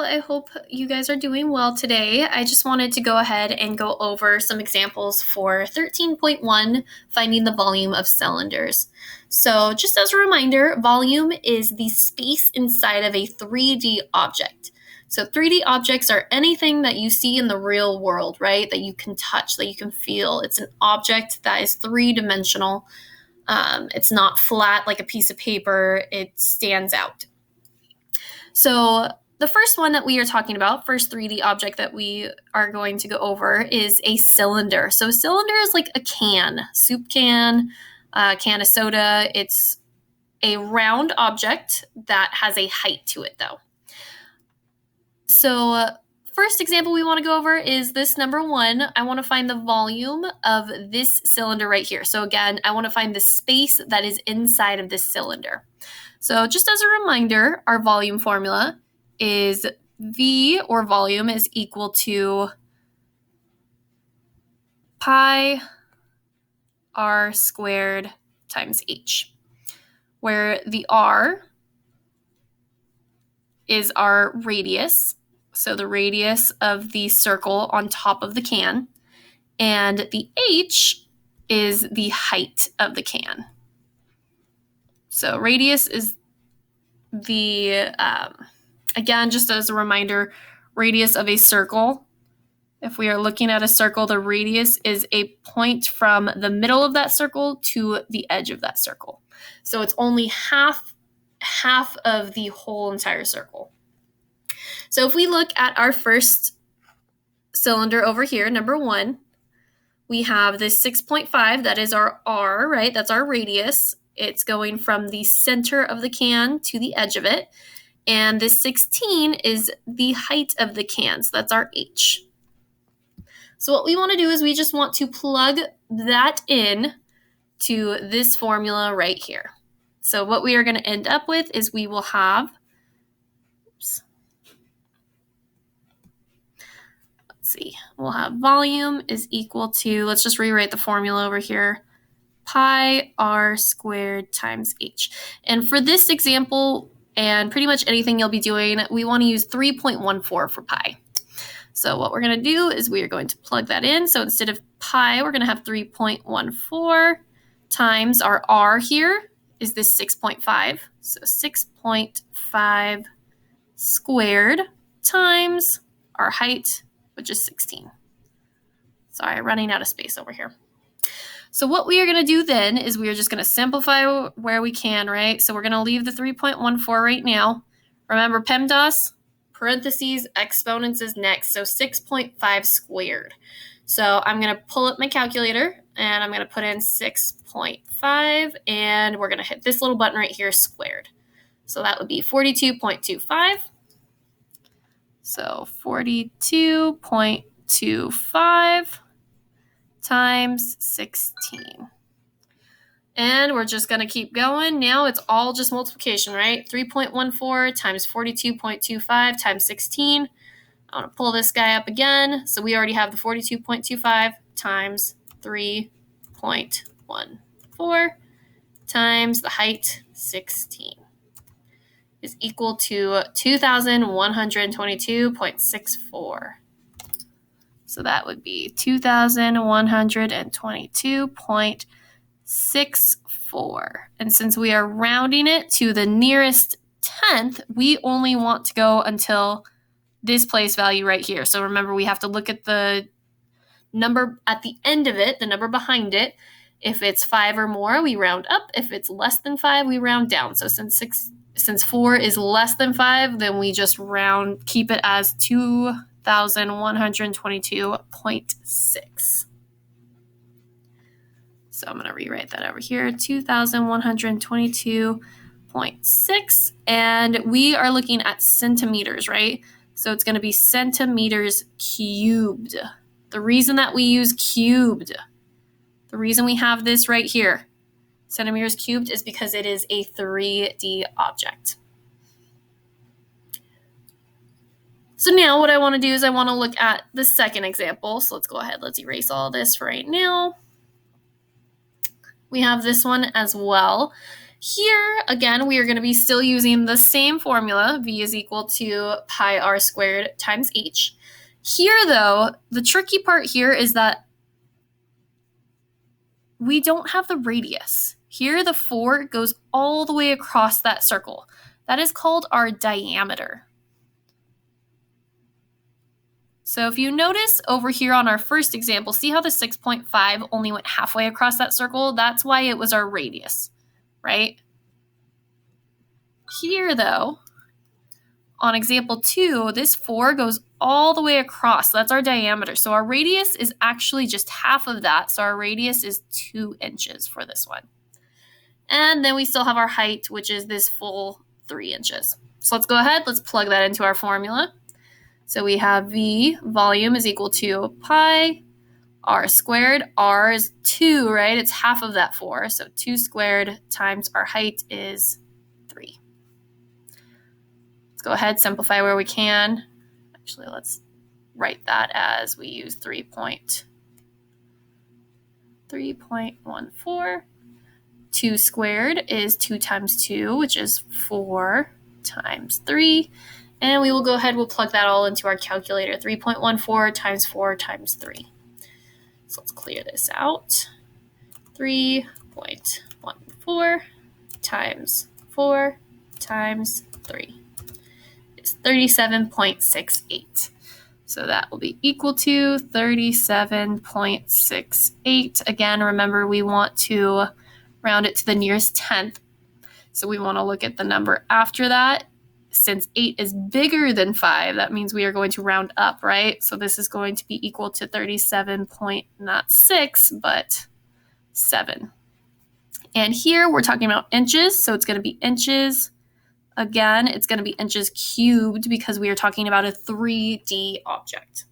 I hope you guys are doing well today. I just wanted to go ahead and go over some examples for 13.1, finding the volume of cylinders. So just as a reminder, volume is the space inside of a 3D object. So 3D objects are anything that you see in the real world, right? That you can touch, that you can feel. It's an object that is three-dimensional. It's not flat like a piece of paper. It stands out. So the first one that we are talking about, first 3D object that we are going to go over is a cylinder. So a cylinder is like a can, soup can, can of soda. It's a round object that has a height to it though. So first example we want to go over is this number 1. I want to find the volume of this cylinder right here. So again, I want to find the space that is inside of this cylinder. So just as a reminder, our volume formula is V, or volume, is equal to pi r squared times h, where the r is our radius, so the radius of the circle on top of the can, and the h is the height of the can. So radius is the, again, just as a reminder, radius of a circle. If we are looking at a circle, the radius is a point from the middle of that circle to the edge of that circle. So it's only half of the whole entire circle. So if we look at our first cylinder over here, number 1, we have this 6.5, that is our r, right? That's our radius. It's going from the center of the can to the edge of it. And this 16 is the height of the can, so that's our h. So what we want to do is we just want to plug that in to this formula right here. So what we are going to end up with is we will have, we'll have volume is equal to, let's just rewrite the formula over here, pi r squared times h. And for this example, and pretty much anything you'll be doing, we want to use 3.14 for pi. So what we're going to do is we are going to plug that in. So instead of pi, we're going to have 3.14 times our r here is this 6.5. So 6.5 squared times our height, which is 16. Sorry, running out of space over here. So what we are going to do then is we are just going to simplify where we can, right? So we're going to leave the 3.14 right now. Remember PEMDAS, parentheses, exponents is next. So 6.5 squared. So I'm going to pull up my calculator and I'm going to put in 6.5 and we're going to hit this little button right here, squared. So that would be 42.25. So 42.25 times 16. And we're just going to keep going. Now it's all just multiplication, right? 3.14 times 42.25 times 16. I want to pull this guy up again. So we already have the 42.25 times 3.14 times the height, 16, is equal to 2,122.64. So that would be 2,122.64. And since we are rounding it to the nearest tenth, we only want to go until this place value right here. So remember, we have to look at the number at the end of it, the number behind it. If it's 5 or more, we round up. If it's less than 5, we round down. So since 4 is less than 5, then we just keep it as 2,122.6. So I'm going to rewrite that over here, 2,122.6. And we are looking at centimeters, right? So it's going to be centimeters cubed. The reason that we use cubed, the reason we have this right here, centimeters cubed, is because it is a 3D object. So now what I want to do is I want to look at the second example. So let's go ahead. Let's erase all this for right now. We have this one as well. Here, again, we are going to be still using the same formula. V is equal to pi r squared times h. Here, though, the tricky part here is that we don't have the radius. Here, the 4 goes all the way across that circle. That is called our diameter. So if you notice over here on our first example, see how the 6.5 only went halfway across that circle? That's why it was our radius, right? Here, though, on example 2, this 4 goes all the way across. So that's our diameter. So our radius is actually just half of that. So our radius is 2 inches for this one. And then we still have our height, which is this full 3 inches. So let's go ahead. Let's plug that into our formula. So we have V, volume, is equal to pi r squared. R is 2, right? It's half of that 4. So 2 squared times our height is 3. Let's go ahead, simplify where we can. Actually, let's write that as we use 3.14. 2 squared is 2 times 2, which is 4 times 3. And we will go ahead, we'll plug that all into our calculator. 3.14 times 4 times 3. So let's clear this out. 3.14 times 4 times 3 is 37.68. So that will be equal to 37.68. Again, remember we want to round it to the nearest tenth. So we want to look at the number after that. Since 8 is bigger than 5, that means we are going to round up, right? So this is going to be equal to 37.6, but 7. And here we're talking about inches, so it's going to be inches. Again, it's going to be inches cubed because we are talking about a 3D object.